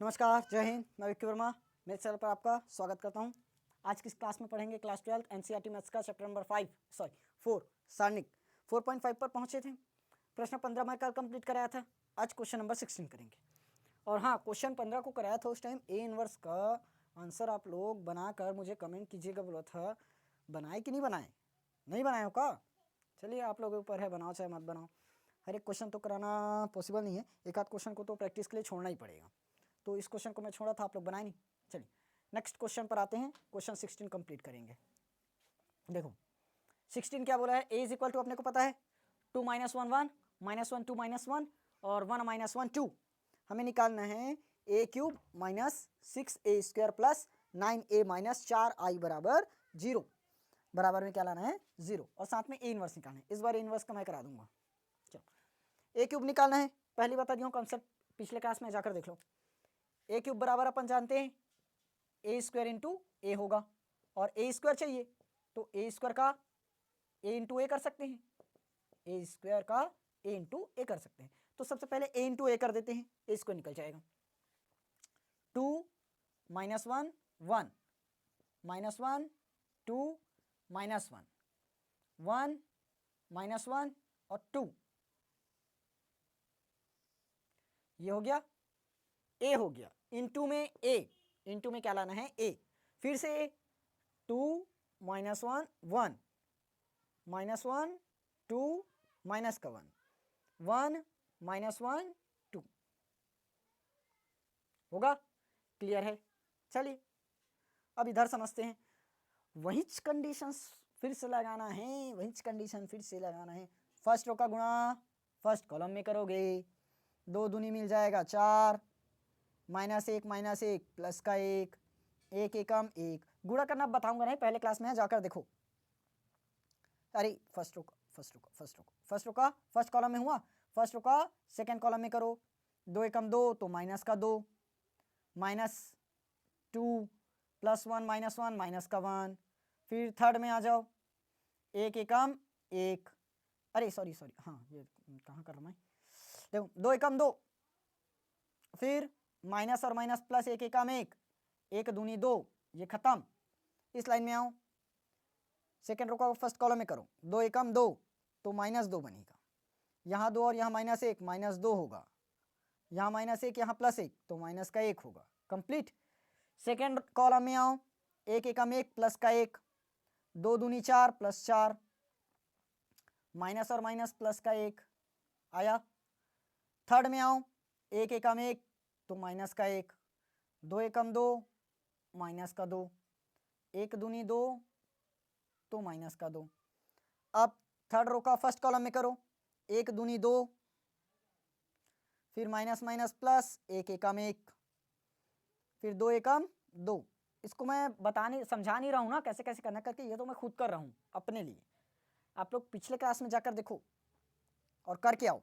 नमस्कार, जय हिंद। मैं विक्की वर्मा मेरे चैनल पर आपका स्वागत करता हूं। आज की इस क्लास में पढ़ेंगे क्लास 12 एनसीईआरटी मैथ्स का चैप्टर नंबर 4 सारणिक 4.5 पर पहुंचे थे। प्रश्न 15 में कल कंप्लीट कराया था। आज क्वेश्चन नंबर 16 करेंगे। और हाँ, क्वेश्चन 15 को कराया था उस टाइम ए इनवर्स का आंसर आप लोग बनाकर मुझे कमेंट कीजिएगा बोला था। बनाए कि नहीं बनाए? नहीं बनाए हो का? चलिए, आप लोगों के ऊपर है, बनाओ चाहे मत बनाओ। हर एक क्वेश्चन तो कराना पॉसिबल नहीं है, एक आध क्वेश्चन को तो प्रैक्टिस के लिए छोड़ना ही पड़ेगा। तो इस क्वेश्चन को मैं छोड़ा था, आप लोग बनाए नहीं। चलिए नेक्स्ट क्वेश्चन पर आते हैं। क्वेश्चन 16 कंप्लीट करेंगे। देखो 16 क्या बोला है। ए इज इक्वल टू अपने को पता है 2 - 1 1 -1 2 -1 और 1 - 1 2। हमें निकालना है A cube minus 6a square plus 9a minus 4i बराबर 0। बराबर में क्या लाना है? 0। और साथ में ए इनवर्स निकालना है। इस बार ए इनवर्स का मैं करा दूंगा। चलो, ए क्यूब निकालना है। पहले बता दिया हूँ कॉन्सेप्ट, पिछले क्लास में जाकर देख लो। ए क्यूब बराबर अपन जानते हैं ए स्क्वायर इंटू ए होगा, और ए स्क्वायर चाहिए तो ए स्क्वायर का ए इंटू ए कर सकते हैं। ए स्क्वायर का ए इंटू ए कर सकते हैं। तो सबसे पहले ए इंटू ए कर देते हैं, ए स्क्वायर निकल जाएगा। 2 - 1 1 -1 2 -1 1 -1 और 2, ये हो गया ए हो गया। इंटू में ए, इंटू में क्या लाना है? ए। फिर से 2 - 1 1 -1 2 माइनस का 1 1 -1 2 होगा। क्लियर है? चलिए अब इधर समझते हैं। वही कंडीशंस फिर से लगाना है, वही कंडीशन फिर से लगाना है। फर्स्ट रो का गुणा फर्स्ट कॉलम में करोगे, 2 दूनी मिल जाएगा 4 -1 प्लस का 1 1 एकम 1। गुणा करना बताऊंगा नहीं, पहले क्लास में है, जाकर देखो। अरे फर्स्ट रो का फर्स्ट कॉलम में हुआ, फर्स्ट रो का सेकेंड कॉलम में करो। 2 एकम 2 तो माइनस का 2 -2 प्लस 1 -1 माइनस का 1। फिर थर्ड में आ जाओ, 1 एकम 1, अरे सॉरी हाँ, ये कहाँ कर रहा मैं, देखो 2 एकम 2, फिर माइनस और माइनस प्लस 1 एकम 1, 1 दूनी 2, ये खत्म। इस लाइन में आओ, सेकेंड रो का फर्स्ट कॉलम में करो। 2 एकम 2 तो -2 बनेगा। यहाँ 2 और यहाँ -1 -2 होगा। यहाँ -1 यहाँ +1 तो माइनस का 1 होगा। कंप्लीट। सेकेंड कॉलम में आओ, 1 एकम 1 प्लस का 1, 2 दूनी 4 प्लस 4, माइनस और माइनस प्लस का 1 आया। थर्ड में आओ, 1 एकम 1 तो माइनस का 1, 2 एकम 2 माइनस का 2, 1 दूनी 2 तो माइनस का 2। अब थर्ड रो का फर्स्ट कॉलम में करो, 1 दूनी 2, फिर माइनस माइनस प्लस 1 एकम 1, फिर 2 एकम 2। इसको मैं समझा नहीं रहा हूँ ना कैसे कैसे करना करके, ये तो मैं खुद कर रहा हूँ अपने लिए। आप लोग पिछले क्लास में जाकर देखो और करके आओ।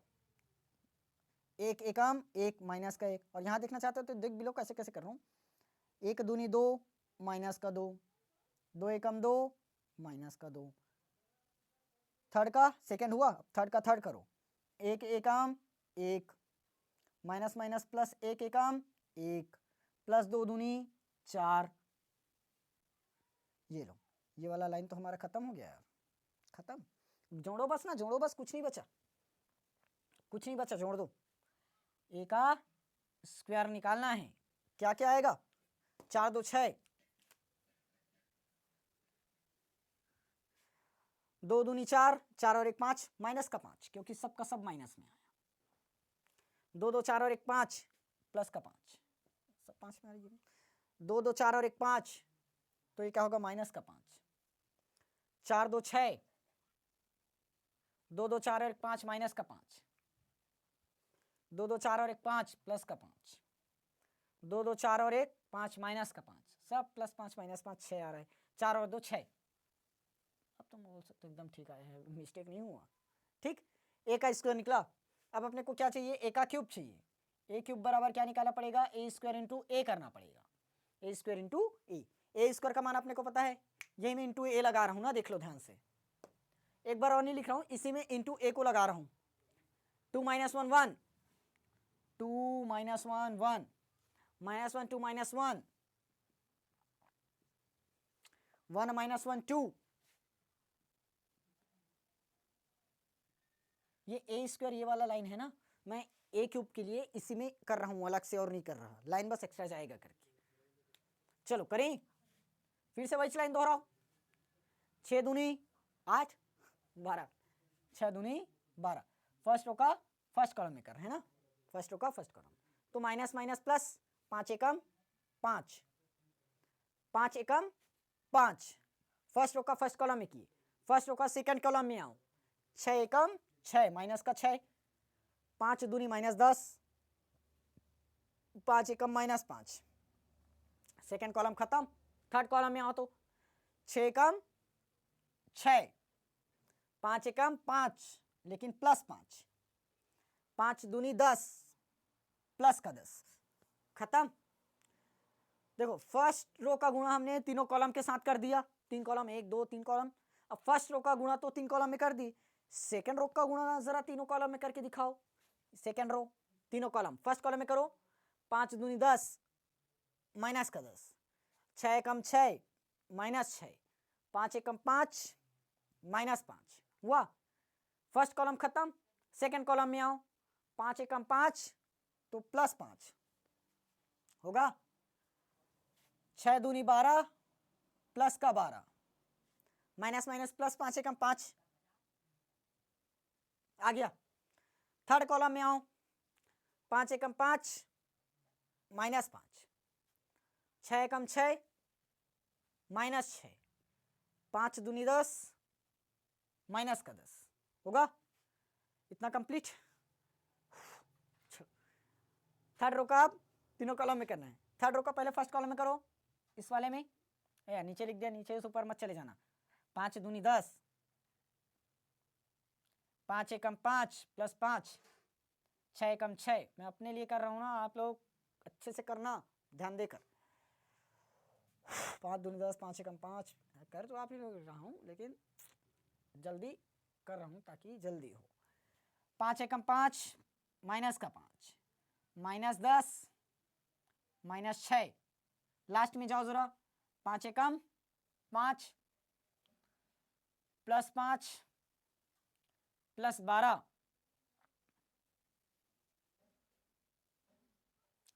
1 एकम 1 माइनस का 1, और यहाँ देखना चाहते हो तो देख भी लो कैसे कैसे कर रहा हूँ। 1 दूनी 2 माइनस का 2, 2 एकम 2 माइनस का 2। थर्ड का सेकेंड हुआ, थर्ड का थर्ड करो। 1 एकम 1 माइनस माइनस प्लस 1 एकम 1 प्लस 2 दूनी 4। ये लो, ये वाला लाइन तो हमारा खत्म हो गया यार, खत्म। जोड़ो बस ना, जोड़ो बस, कुछ नहीं बचा, कुछ नहीं बचा, जोड़ दो। ए का स्क्वायर निकालना है, क्या क्या आएगा? 4 2 6, 2 दूनी 4, 4 और 1 5, माइनस का 5 क्योंकि सबका सब माइनस में आया। 2 2 4 और 1 5 प्लस का 5, सब 5 में आ रही है। 2 2 4 और 1 5 तो ये क्या होगा? माइनस का 5। 4 2 6, 2 2 4 और 1 5 माइनस का 5, 2 2 4 और 1 5 प्लस का 5, 2 2 4 और 1 5 माइनस का 5, सब प्लस 5 माइनस 5 6 आ रहा है। 4 और 2 6। अब तुम बोल सकते हो एकदम ठीक आया है, मिस्टेक नहीं हुआ। ठीक, ए का स्क्वायर निकला। अब अपने को क्या चाहिए? ए का क्यूब चाहिए। ए क्यूब बराबर क्या निकालना पड़ेगा? ए स्क्वायर इंटू ए करना पड़ेगा। ए स्क्वायर इंटू ए, ए स्क्वायर का मान अपने को पता है, यही मैं इंटू ए लगा रहा हूँ ना, देख लो ध्यान से। एक बार और नहीं लिख रहा हूँ, इसी में इंटू ए को लगा रहा हूँ। 2 - 1 1, 2 - 1 1 -1 2 -1 1 -1 2, ये ए स्क्वायर ये वाला लाइन है ना, मैं ए क्यूब के लिए इसी में कर रहा हूं, अलग से और नहीं कर रहा, लाइन बस एक्स्ट्रा जाएगा करके। चलो करें, फिर से वही लाइन दोहराओ। 6 दूनी 8 12, 6 दूनी 12, फर्स्ट रो का फर्स्ट कॉलम में कर है ना, फर्स्ट रो का फर्स्ट कॉलम, तो माइनस माइनस प्लस, 5 एकम 5, 5 एकम 5, फर्स्ट रो का फर्स्ट कॉलम में किए, फर्स्ट रो का सेकंड कॉलम में आओ, 6 एकम 6, माइनस का 6, 5 दूनी -10, 5 एकम -5, सेकंड कॉलम खत्म, थर्ड कॉलम में आओ तो 6 एकम 6, 5 एकम 5, लेकिन प्लस 5, 5 दूनी 10, प्लस का 10, खत्म। देखो फर्स्ट रो का गुणा हमने तीनों कॉलम के साथ कर दिया, 3 कॉलम 1 2 3 कॉलम, अब फर्स्ट रो का गुणा तो 3 कॉलम में कर दी, सेकंड रो का गुणा जरा तीनों कॉलम में करके दिखाओ, सेकंड रो तीनों कॉलम, फर्स्ट कॉलम में करो, 5 दूनी 10, माइनस का 10, 6 एकम 6 -6, 5 एकम 5 -5 हुआ, फर्स्ट कॉलम खत्म, सेकंड कॉलम में आओ, 5 एकम 5 तो प्लस 5 होगा, 6 दूनी 12 प्लस का 12, माइनस माइनस प्लस, 5 एकम 5 आ गया। थर्ड कॉलम में आओ, 5 एकम 5 -5, 6 एकम 6 -6, 5 दूनी 10 माइनस का 10 होगा, इतना कंप्लीट। थर्ड रो का आप तीनों कॉलम में करना है, थर्ड रो का पहले फर्स्ट कॉलम में करो, इस वाले में नीचे लिख दिया, नीचे से ऊपर मत चले जाना, 5 दूनी 10, 5 एकम 5 प्लस 5, 6 एकम 6, मैं अपने लिए कर रहा हूँ ना, आप लोग अच्छे से करना ध्यान देकर, 5 दूनी 10, 5 एकम 5 कर तो आप ही लोग रहा हूँ, लेकिन जल्दी कर रहा हूँ ताकि जल्दी हो, 5 एकम 5 माइनस का 5, -10 -6, लास्ट में जाओ जरा, 5 एकम 5 प्लस 5 प्लस 12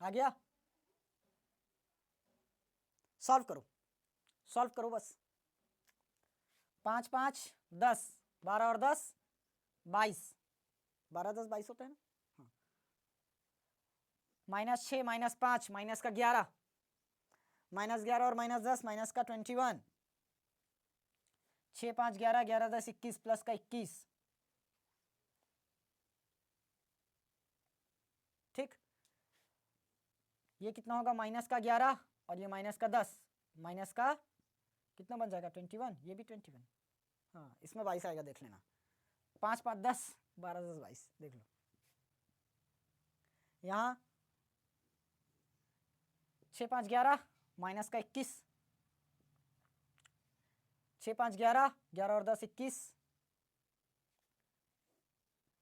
आ गया, सॉल्व करो, सॉल्व करो बस, 5 5 10, 12 और 10 22, 12 10 22 होता है ना, हाँ, -6 -5 माइनस का 11, -11 और -10 माइनस का 21, 6 5 11, 11 10 21 प्लस का 21, ठीक, ये कितना होगा, माइनस का 11 और ये माइनस का 10, माइनस का कितना बन जाएगा 21, ये भी 21, हाँ इसमें 22 आएगा, देख लेना, 5 5 10, 12 10 22, देख लो, यहाँ 6 5 11 माइनस का 21, 6 5 11, 11 और 10 21,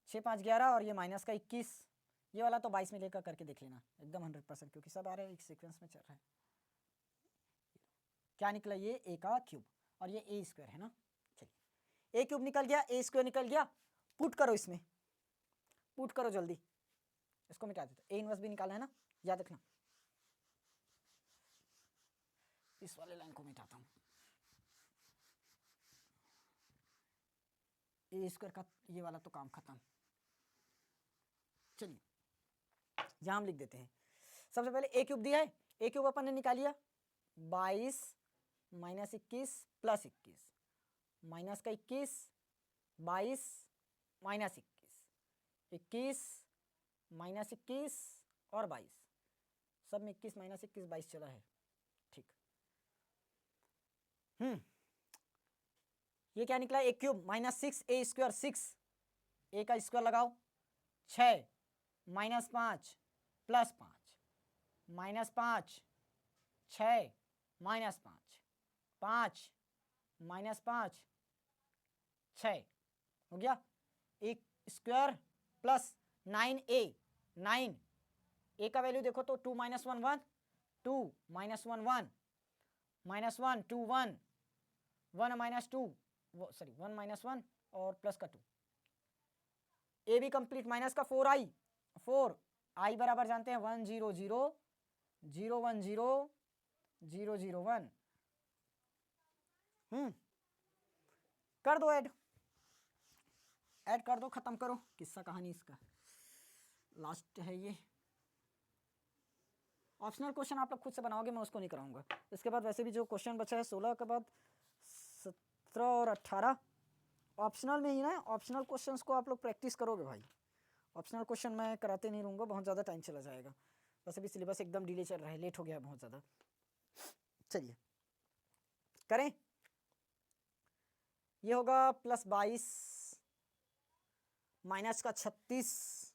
6 5 11 और ये माइनस का 21, ये वाला तो 22 में लेकर करके देख लेना एकदम 100%, क्योंकि सब आ रहे हैं एक सीक्वेंस में चल रहा है। क्या निकला, ये ए का क्यूब और ये ए स्क्वायर है ना, चलिए ए क्यूब निकल गया, ए स्क्वायर निकल गया, पुट करो इसमें, पुट करो जल्दी, इसको मिटा देते, ए इनवर्स भी निकाला है ना, याद रखना, इस वाले लाइन को मिटाता हूँ, ए स्क्वायर का ये वाला तो काम खत्म, चलिए यहां हम लिख देते हैं, सबसे पहले ए क्यूब दिया है, ए क्यूब अपन ने निकालिया, 22 -21 प्लस 21, माइनस का 21, 22 -21, 21 -21 और 22, सब में 21 -21 22 चला है, ठीक, ये क्या निकला, ए क्यूब -6 ए स्क्वायर 6, ए का स्क्वायर लगाओ, 6 -5 प्लस 5, -5 6 -5 5 -5 6 हो गया, एक स्क्वायर प्लस 9a 9 ए का वैल्यू देखो तो 2 - 1 1, 2 - 1 1, -1 2 1, 1 - 2 सॉरी 1 - 1 और प्लस का 2। ए भी कंप्लीट माइनस का 4i, 4 आई बराबर जानते हैं 1 0 0 0 1 0 0 0 1। कर दो ऐड कर दो, खत्म करो किस्सा कहानी इसका, लास्ट है ये। ऑप्शनल क्वेश्चन आप लोग खुद से बनाओगे, मैं उसको नहीं कराऊंगा। इसके बाद वैसे भी जो क्वेश्चन बचा है 16 के बाद 17 और 18 ऑप्शनल में ही ना, ऑप्शनल क्वेश्चंस को आप लोग प्रैक्टिस करोगे भाई। ऑप्शनल क्वेश्चन मैं कराते नहीं रहूँगा, बहुत ज़्यादा टाइम चला जाएगा। वैसे भी सिलेबस एकदम डिले चल रहा है, लेट हो गया है बहुत ज़्यादा। चलिए करें, ये होगा +22 माइनस का 36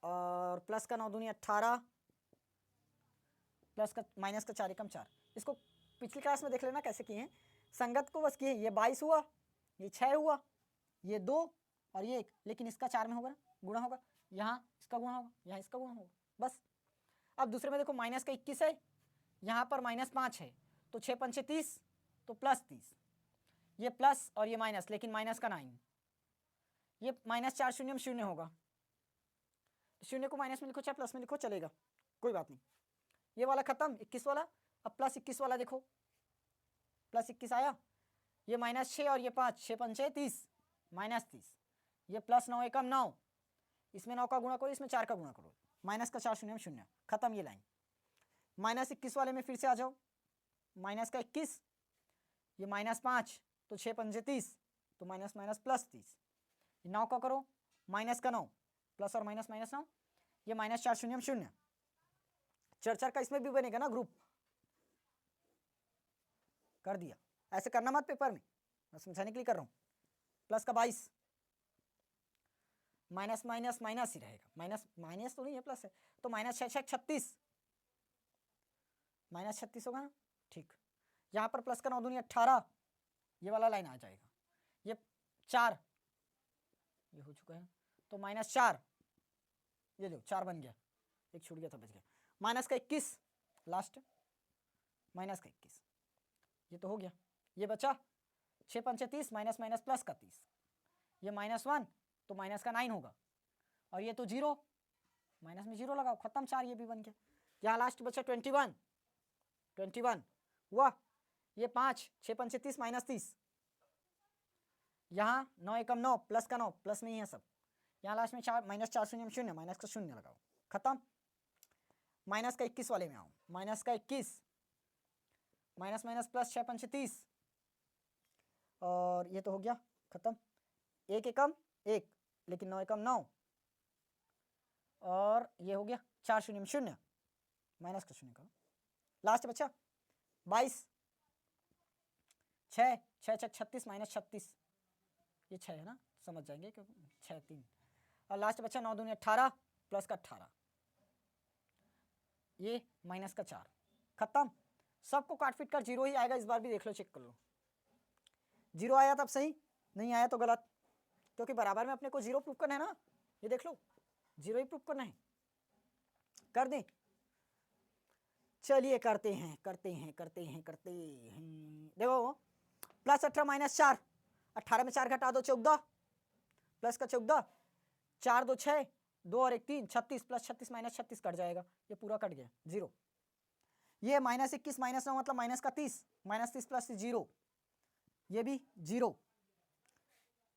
और प्लस का 9 दूनी 18 प्लस का माइनस का 4 एकम 4। इसको पिछली क्लास में देख लेना कैसे किए हैं, संगत को बस किए। ये 22 हुआ, ये 6 हुआ, ये 2 और ये 1, लेकिन इसका 4 में होगा ना, गुणा होगा, यहाँ इसका गुणा होगा, यहाँ इसका गुणा होगा, बस। अब दूसरे में देखो माइनस का 21 है, यहाँ पर -5 है, तो 6 पंचे 30 तो +30, ये प्लस और ये माइनस, लेकिन माइनस का 9, ये -4 शून्य में शून्य होगा, शून्य को माइनस में लिखो चाहे प्लस में लिखो चलेगा, कोई बात नहीं। ये वाला खत्म, 21 वाला। अब +21 वाला देखो, +21 आया, ये -6 और ये 5, 6 पंचे 30 -30, ये +9 एकम 9, इसमें 9 का गुणा करो, इसमें 4 का गुणा करो, माइनस का 4 शून्य में शून्य, खत्म ये लाइन। -21 वाले में फिर से आ जाओ, माइनस का 21, ये -5 तो 6 पंजे 30 तो माइनस माइनस +30, 9 का करो, माइनस का 9, प्लस और माइनस -9, ये -4 शून्य में शून्य, 4 का इसमें भी बनेगा ना ग्रुप, कर दिया। ऐसे करना मत पेपर में, मैं समझाने के लिए कर रहा हूँ। प्लस का 22, माइनस माइनस माइनस ही रहेगा, माइनस माइनस तो नहीं है, प्लस है, तो -6 36, -36 होगा ना, ठीक। यहाँ पर प्लस का 9 दूनी 18, ये वाला लाइन आ जाएगा, ये 4 ये हो चुका है, तो -4, ये लो 4 बन गया, एक छूट गया था, बच गया। माइनस का 21 लास्ट, माइनस का 21, ये तो हो गया, ये बचा 6 पंचे 30 माइनस माइनस प्लस का 30, ये -1 तो माइनस का 9 होगा, और ये तो 0, माइनस में 0 लगाओ, खत्म, 4 ये भी बन गया। यहाँ लास्ट बचा 21 हुआ, ये 5 6 पंचे 30 -30, यहाँ 9 एकम 9 प्लस का 9, प्लस में ही है सब, यहाँ लास्ट में 4 -4 शून्य में शून्य, माइनस का 0 लगाओ, खत्म। माइनस का 21 वाले में आओ, माइनस का 21, माइनस माइनस प्लस 6 पंचे 30, और ये तो हो गया खत्म, 1 एकम 1 लेकिन 9 एकम 9, और ये हो गया 4 शून्य में शून्य, माइनस का 0 करो, लास्ट बचा 22, 6 6 36 -36, ये 6 है ना, समझ जाएंगे क्योंकि 6 3, और लास्ट बचा 9 दूनी 18 प्लस का 18, ये माइनस का 4, खत्म। सबको काट पीट कर 0 ही आएगा, इस बार भी देख लो, चेक कर लो, 0 आया तब सही, नहीं आया तो गलत, क्योंकि बराबर में अपने को 0 प्रूफ करना है ना, ये देख लो 0 ही प्रूफ करना है, कर दें। चलिए करते हैं देखो, +18 -4, 18 में 4 घटा दो 14, प्लस का 14, 4 2 6, 2 और 1 3, 36 प्लस 36 -36 कट जाएगा, ये पूरा कट गया 0। ये -21 -9 मतलब माइनस का 30, -30 प्लस 0, ये भी 0,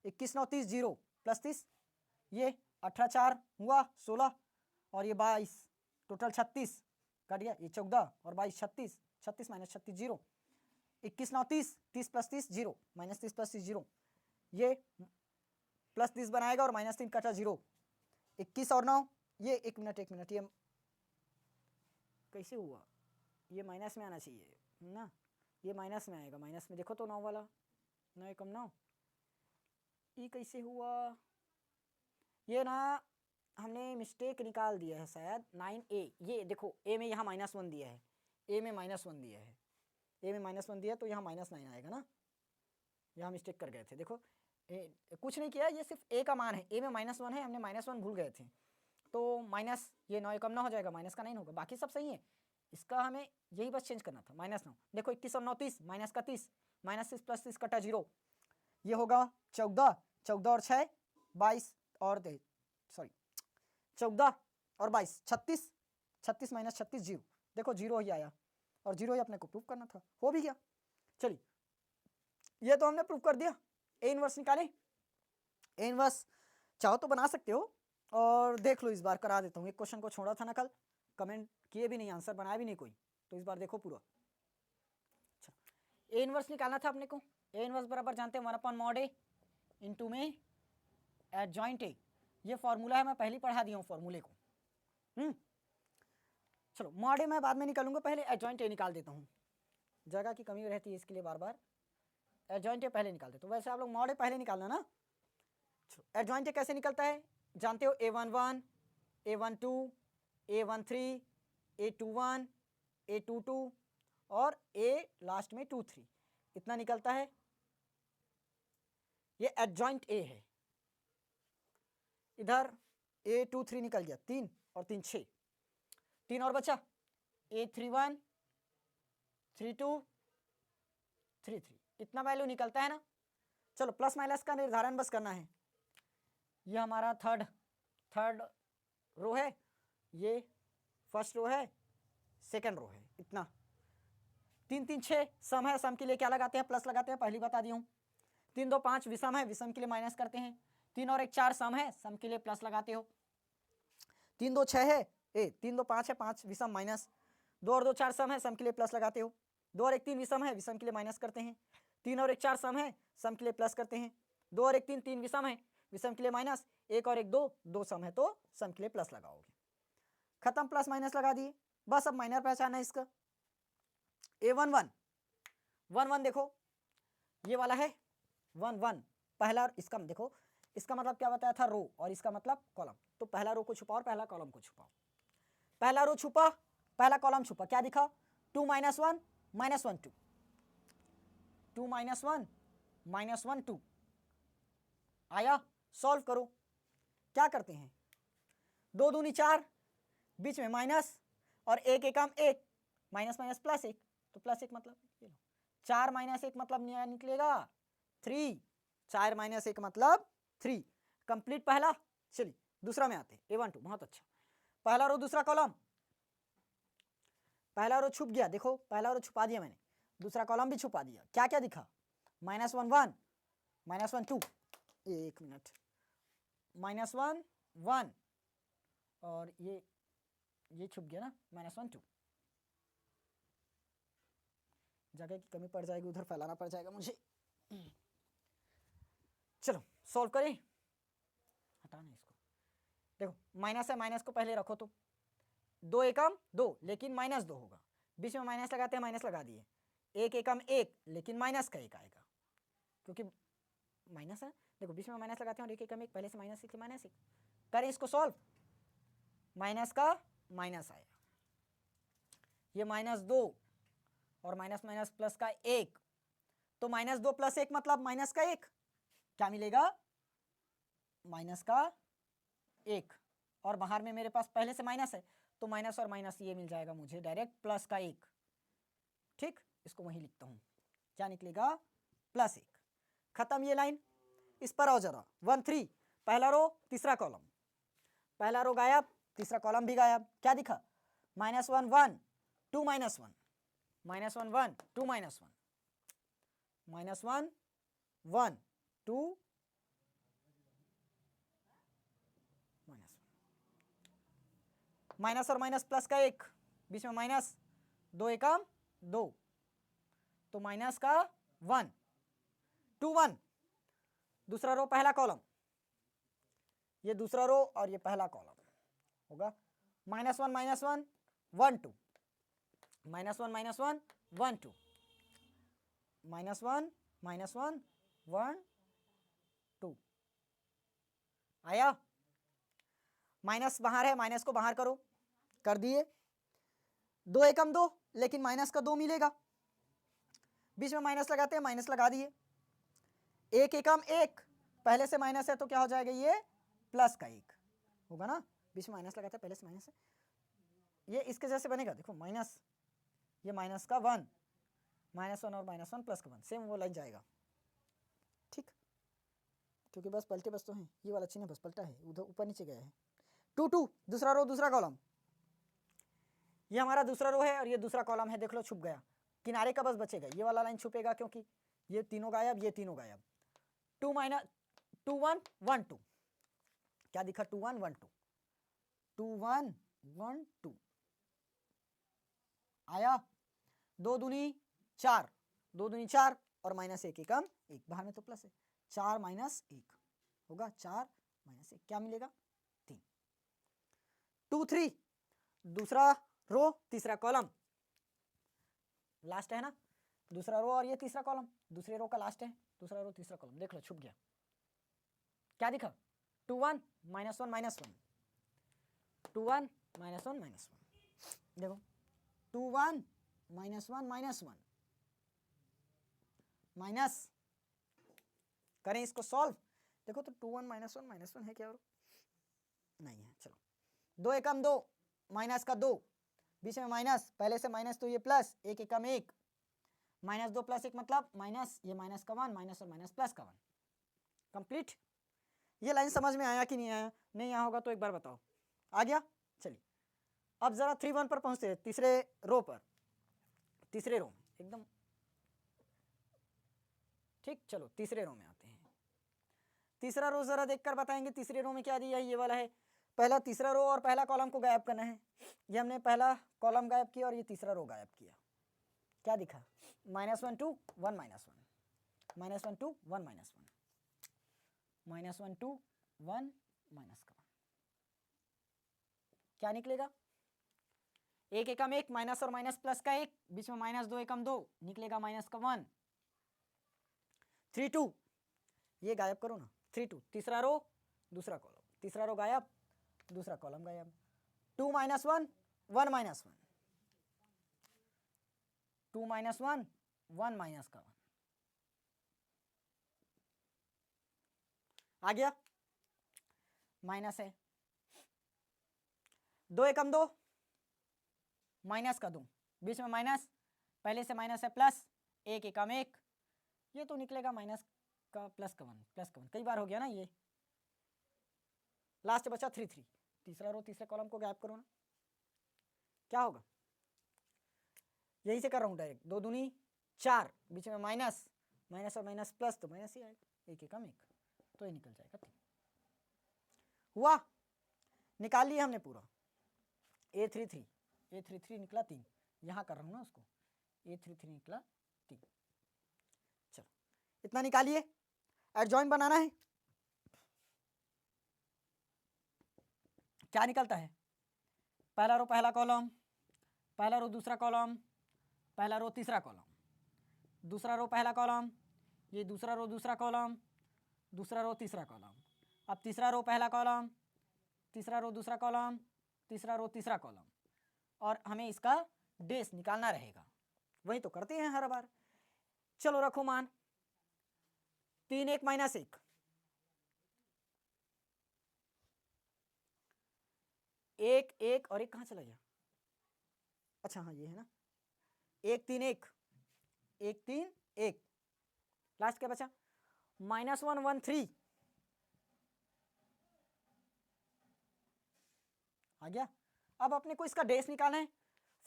21 9 30 0 प्लस 30, ये 18 4 हुआ 16, और ये 22 टोटल 36 कट गया, ये 14 और 22 36, 36 -36 0, 21 9 30, 30 प्लस 30 0, -30 प्लस 30 0, ये प्लस 30 बनाएगा और -3 कटा 0, 21 और 9, ये 1 मिनट ये कैसे हुआ, ये माइनस में आना चाहिए ना, ये माइनस में आएगा, माइनस में देखो तो 9 वाला, 9 एकम 9, ये कैसे हुआ, ये ना हमने मिस्टेक निकाल दिया है शायद, 9a, ये देखो a में यहाँ -1 दिया है, a में -1 दिया है, a में -1 दिया तो यहाँ -9 आएगा ना, यहाँ मिस्टेक कर गए थे, देखो कुछ नहीं किया, ये सिर्फ a का मान है, a में -1 है, हमने -1 भूल गए थे, तो माइनस, ये 9 एकम 9 हो जाएगा, माइनस का 9 होगा, बाकी सब सही है। इसका हमें यही बस चेंज करना था, -9। देखो 21 और 9 30, माइनस का 30, -30 + 30 कटा 0, ये होगा 14, 14 और 6 22 और 14 और 22 36, 36 - 36 0, देखो 0 ही आया और 0 ही अपने को प्रूव करना था, हो भी गया। चलिए ये तो हमने प्रूव कर दिया। ए इनवर्स निकालें। ए इनवर्स चाहो तो बना सकते हो और देख लो, इस बार करा देता हूँ। एक क्वेश्चन को छोड़ा था ना कल, कमेंट किए भी नहीं, आंसर बनाया भी नहीं कोई, तो इस बार देखो पूरा। अच्छा, ए इनवर्स निकालना था अपने को। ए इनवर्स बराबर जानते हैं 1/mod A इंटू में एडजॉइंट ए। ये फॉर्मूला है, मैं पहले पढ़ा दिया हूँ फॉर्मूले को। चलो मॉड ए मैं बाद में निकालूंगा, पहले एडजॉइंट ए निकाल देता हूँ, जगह की कमी रहती है इसके लिए बार बार एडजॉइंट ए पहले निकाल देता हूँ। वैसे आप लोग मॉड ए पहले निकालना ना। एडजॉइंट ए कैसे निकलता है जानते हो, A11, A12, A13, A21, A22 और A लास्ट में 23, इतना निकलता है। ये एडजॉइंट ए है। इधर A23 निकल गया, 3 और 3 6, 3 और बचा A31, 32, 33, इतना वैल्यू निकलता है ना। चलो प्लस माइनस का निर्धारण बस करना है। ये हमारा थर्ड रो है, ये फर्स्ट रो है, सेकंड रो है, इतना 3 3 6 सम है, सम के लिए क्या लगाते हैं, प्लस लगाते हैं, पहली बता दी हूँ। 3 2 5 विषम है, विषम के लिए माइनस करते हैं। 3 और 1 4 सम है, सम के लिए प्लस लगाते हो। 3 2 6 है, 3 2 5 है, 5 विषम माइनस। 2 और 2 4 सम है, सम के लिए प्लस लगाते हो। 2 और 1 3 विषम है, विषम के लिए माइनस करते हैं। 3 और 1 4 सम है, सम के लिए प्लस करते हैं। 2 और 1 3 3 विषम है, विषम के लिए माइनस। 1 और 1 2 2 सम है, तो सम के लिए प्लस लगाओगे। खत्म, प्लस माइनस लगा दिए, बस अब माइनर पहचान है इसका। A11 1 देखो ये वाला है 1 1, पहला, इसका देखो, इसका मतलब क्या बताया था, रो, और इसका मतलब कॉलम। तो पहला रो को छुपाओ और पहला कॉलम को छुपाओ। पहला रो छुपा, पहला कॉलम छुपा, क्या दिखा, 2 - 1 -1 2, 2 - 1 -1 2 आया। सॉल्व करो, क्या करते हैं, 2 दूनी 4, बीच में माइनस और 1 एकम 1, माइनस माइनस प्लस 1, तो प्लस 1 मतलब ये लो, 4 - 1 मतलब निकलेगा 3, 4 - 1 मतलब 3, कंप्लीट पहला। चलिए दूसरा में आते हैं, A12, बहुत अच्छा। पहला रो दूसरा कॉलम, पहला रो छुप गया, देखो पहला रो छुपा दिया मैंने, दूसरा कॉलम भी छुपा दिया, क्या क्या दिखा, -1 1 -1 2, एक मिनट, -1 1 और ये छुप गया ना, -1 2, जगह की कमी पड़ जाएगी, उधर फैलाना पड़ जाएगा मुझे। चलो सॉल्व करें, हटाना इसको। देखो माइनस है, माइनस को पहले रखो, तो 2 एकम 2 लेकिन -2 होगा, बीच में माइनस लगाते हैं, माइनस लगा दिए। 1 एकम 1 लेकिन माइनस का 1 आएगा, क्योंकि माइनस है, देखो बीच में माइनस लगाते हैं और 1 एकम 1, पहले से -1 करें इसको सॉल्व। माइनस का माइनस आया, ये -2 और माइनस माइनस प्लस का 1, तो -2 + 1 मतलब माइनस का 1, क्या मिलेगा, माइनस का 1, और बाहर में मेरे पास पहले से माइनस है, तो माइनस और माइनस ये मिल जाएगा मुझे डायरेक्ट प्लस का 1। ठीक, इसको वहीं लिखता हूं, क्या निकलेगा, +1। खत्म ये लाइन। इस पर आओ जरा, 1 3, पहला रो तीसरा कॉलम, पहला रो गायब, तीसरा कॉलम भी गायब, क्या दिखा, -1 1 2 -1, -1 1 2 -1, -1 1 2 -1, माइनस और माइनस प्लस का 1, बीच में माइनस, 2 एकम 2, तो माइनस का 1 2 1, दूसरा रो पहला कॉलम, ये दूसरा रो और ये पहला कॉलम होगा, -1 -1 1 2, -1 -1 1 2, -1 -1 1 2 आया। माइनस बाहर है, माइनस को बाहर करो, कर दिए। 2 एकम 2 लेकिन माइनस का 2 मिलेगा, बीच में माइनस लगाते हैं, माइनस लगा दिए। 1 एकम 1, पहले से माइनस है तो क्या हो जाएगा, ये प्लस का 1 होगा ना, बीच में माइनस लगा था, पहले से माइनस है, ये इसके जैसे बनेगा, देखो माइनस, ये माइनस का 1, -1 और -1 प्लस का 1, सेम वो लाइन जाएगा, ठीक, क्योंकि बस पलटे बस तो हैं, ये वाला चिन्ह बस पलटा है, उधर ऊपर नीचे गया है। 2 2 दूसरा रो दूसरा कॉलम, ये हमारा दूसरा रो है और ये दूसरा कॉलम है, देख लो छुप गया, किनारे का बस बचेगा, ये वाला लाइन छुपेगा क्योंकि ये तीनों गायब, ये तीनों गायब। 2 2 1 1 2, क्या दिखा, 2 1 1 2, 2 1 1 2 आया, 2 दूनी 4, 2 दूनी 4 और -1 एकम 1, बाहर में तो प्लस है, 4 -1 होगा, 4 -1 क्या मिलेगा, 3। 2 3 दूसरा रो तीसरा कॉलम, लास्ट है ना, दूसरा रो और ये तीसरा कॉलम, दूसरे रो का लास्ट है, दूसरा रो तीसरा कॉलम, देख लो छुप गया, क्या दिखा, 2 1 -1 -1, 2 1 -1 -1, देखो 2 1 -1 -1 माइनस, करें इसको सॉल्व, देखो तो 2 1 -1 -1 है क्या, और नहीं है, चलो 2 एकम 2, माइनस का 2, बीच में माइनस, पहले से माइनस तो ये प्लस, 1 एकम 1, -2 + 1 मतलब माइनस, ये माइनस का 1, माइनस और माइनस प्लस का 1, कंप्लीट। ये लाइन समझ में आया कि नहीं आया, नहीं आया होगा तो एक बार बताओ, आ गया, चलिए अब जरा 3 1 पर पहुंचते हैं, तीसरे रो पर, तीसरे रो में एकदम ठीक, चलो तीसरे रो में आते हैं, तीसरा रो जरा देखकर बताएंगे तीसरे रो में क्या दिया है, ये वाला है, पहला तीसरा रो और पहला कॉलम को गायब करना है, ये हमने पहला कॉलम गायब किया और ये तीसरा रो गायब किया, क्या दिखा, -1 2 1 -1, -1 2 1 -1, -1 2 1 माइनस का 1, क्या निकलेगा, 1 एकम 1, माइनस और माइनस प्लस का 1, बीच में -2 एकम 2, निकलेगा माइनस का 1, 3 2 ये गायब करो ना, 3 2 तीसरा रो दूसरा कॉलम, तीसरा रो गायब, दूसरा कॉलम गायब, 2 -1 1 -1, 2 -1 1 माइनस का 1, आ गया, माइनस है, 2 एकम 2, माइनस का 2, बीच में माइनस, पहले से माइनस है प्लस, 1 एकम 1, ये तो निकलेगा माइनस का प्लस का 1, प्लस का 1 कई बार हो गया ना, ये लास्ट बचा 3 3, तीसरा रो तीसरे कॉलम को गायब करो ना, क्या होगा, यही से कर रहा हूँ डायरेक्ट, 2 दूनी 4, बीच में माइनस, माइनस और माइनस प्लस तो माइनस ही आएगा, 1 एकम 1 तो ये निकल जाएगा 3, हुआ, निकाल लिया हमने पूरा, A33 निकला 3, यहाँ कर रहा हूँ ना उसको, A33 निकला 3, चलो इतना निकालिए, एडजॉइंट बनाना है, क्या निकलता है, पहला रो पहला कॉलम, पहला रो दूसरा कॉलम, पहला रो तीसरा कॉलम, दूसरा रो पहला कॉलम, ये दूसरा रो दूसरा कॉलम, दूसरा रो तीसरा कॉलम, अब तीसरा रो पहला कॉलम, तीसरा रो दूसरा कॉलम, तीसरा रो तीसरा कॉलम, और हमें इसका बेस निकालना रहेगा, वही तो करते हैं हर बार, चलो रखो मान 3 1 -1, 1 1 और 1 कहाँ चला गया, अच्छा हाँ ये है ना, 1 3 1, 1 3 1, लास्ट क्या बचा, -1 1 3, आ गया, अब अपने को इसका डेस निकालना है,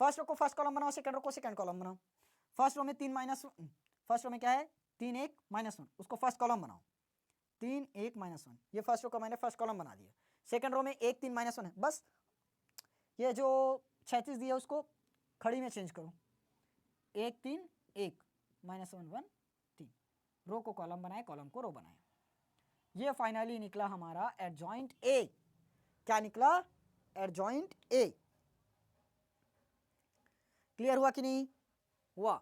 फर्स्ट रो को फर्स्ट कॉलम बनाओ, सेकंड रो को सेकंड कॉलम बनाओ, फर्स्ट रो में 3 फर्स्ट रो में क्या है 3 1 -1, उसको फर्स्ट कॉलम बनाओ, 3 1 -1, ये फर्स्ट रो का मैंने फर्स्ट कॉलम बना दिया, सेकंड रो में 1 3 -1 है, बस ये जो 36 दिया उसको खड़ी में चेंज करो, 1 3 1 -1 1 3, रो को कॉलम बनाए, कॉलम को रो बनाए, ये फाइनली निकला हमारा एडजॉइंट ए, क्या निकला, एडजॉइंट ए, क्लियर हुआ कि नहीं हुआ,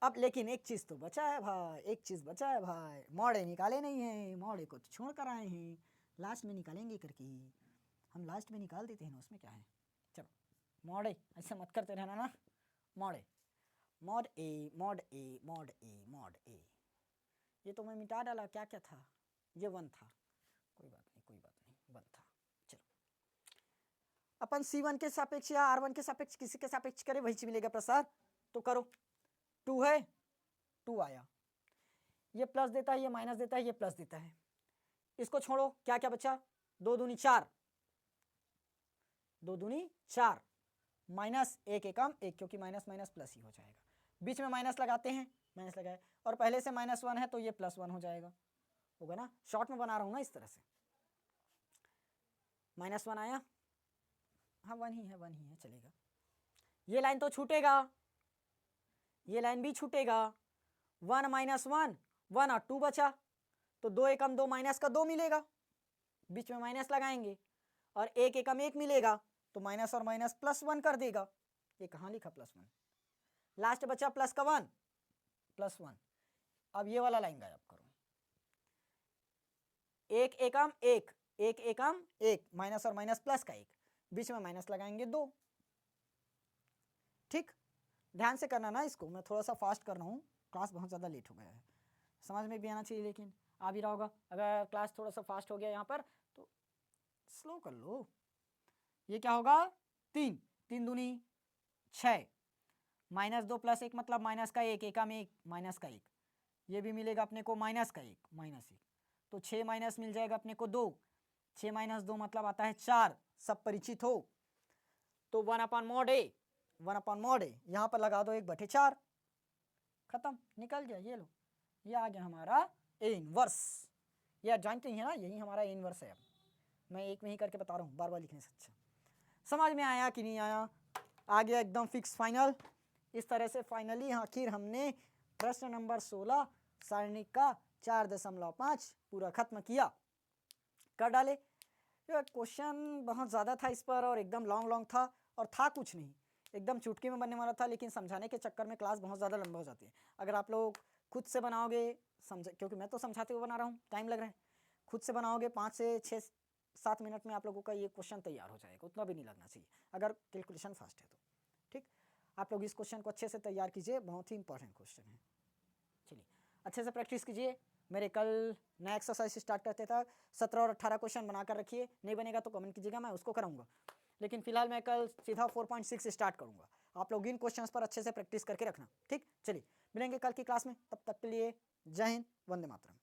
अब लेकिन एक चीज तो बचा है भाई, एक चीज बचा है भाई, मॉडे निकाले नहीं है, मॉडे को तो छोड़ कर आए हैं, लास्ट में निकालेंगे करके, हम लास्ट में निकाल देते हैं ना, उसमें क्या है, चलो मॉडे ऐसे मत करते रहना ना, मॉडे mod A mod A mod A mod ए, ये तो मैं मिटा डाला, क्या क्या था, ये 1 था, कोई बात नहीं 1 था, चलो अपन C1 के सापेक्ष या R1 के सापेक्ष किसी के सापेक्ष करें वही चीज मिलेगा प्रसार। तो करो, 2 है, 2 आया, ये प्लस देता है, ये माइनस देता है, ये प्लस देता है, इसको छोड़ो, क्या क्या बचा, 2 दूनी 4, 2 दूनी 4, माइनस 1 एकम 1, क्योंकि माइनस माइनस प्लस ही हो जाएगा, बीच में माइनस लगाते हैं, माइनस लगाए, और पहले से -1 है तो ये +1 हो जाएगा, होगा ना, शॉर्ट में बना रहा हूं ना इस तरह से, -1 आया, हाँ 1 ही है चलेगा, ये लाइन तो छूटेगा, ये लाइन भी छूटेगा, 1 -1 1 और 2 बचा, तो 2 एकम 2 माइनस का 2 मिलेगा, बीच में माइनस लगाएंगे, और 1 एकम 1 मिलेगा, तो माइनस और माइनस +1 कर देगा, ये कहाँ लिखा +1, लास्ट बचा प्लस का 1 +1, अब ये वाला लाइन गायब करो, 1 एकम 1 1 एकम 1, माइनस और माइनस प्लस का 1, बीच में माइनस लगाएंगे 2, ठीक, ध्यान से करना ना इसको, मैं थोड़ा सा फास्ट कर रहा हूँ, क्लास बहुत ज़्यादा लेट हो गया है, समझ में भी आना चाहिए, लेकिन आ भी रहा होगा, अगर क्लास थोड़ा सा फास्ट हो गया यहाँ पर तो स्लो कर लो, ये क्या होगा 3 3 दूनी 6, -2 + 1 मतलब माइनस का 1 एकम 1 माइनस का 1, ये भी मिलेगा अपने को माइनस का 1 -1, तो 6 माइनस मिल जाएगा अपने को 2, 6 - 2 मतलब आता है 4, सब परिचित हो, तो 1/mod A, 1/mod A यहाँ पर लगा दो 1/4, खत्म, निकल गया, ये लो, ये आ गया हमारा A इनवर्स, ये जानते ही है ना, यही हमारा A इनवर्स है, अब मैं एक में ही करके बता रहा हूँ, बार बार लिखने से अच्छा, समझ में आया कि नहीं आया, आ गया एकदम फिक्स फाइनल, इस तरह से फाइनली आखिर हमने प्रश्न नंबर 16 सारणिक का 4.5 पूरा खत्म किया, कर डाले, क्वेश्चन बहुत ज़्यादा था इस पर, और एकदम लॉन्ग था, और था कुछ नहीं, एकदम चुटकी में बनने वाला था, लेकिन समझाने के चक्कर में क्लास बहुत ज़्यादा लंबा हो जाती है, अगर आप लोग खुद से बनाओगे, क्योंकि मैं तो समझाते हुए बना रहा हूँ, टाइम लग रहा है, खुद से बनाओगे 5 से 6-7 मिनट में आप लोगों का ये क्वेश्चन तैयार हो जाएगा, उतना भी नहीं लगना चाहिए, अगर कैलकुलेशन फास्ट है तो, ठीक, आप लोग इस क्वेश्चन को अच्छे से तैयार कीजिए, बहुत ही इंपॉर्टेंट क्वेश्चन है, चलिए अच्छे से प्रैक्टिस कीजिए, मेरे कल नया एक्सरसाइज स्टार्ट करते था, 17 और 18 क्वेश्चन बनाकर रखिए, नहीं बनेगा तो कमेंट कीजिएगा, मैं उसको कराऊंगा, लेकिन फिलहाल मैं कल सीधा 4.6 स्टार्ट करूंगा, आप लोग इन क्वेश्चंस पर अच्छे से प्रैक्टिस करके रखना, ठीक, चलिए मिलेंगे कल की क्लास में, तब तक के लिए जय हिंद, वंदे मातरम।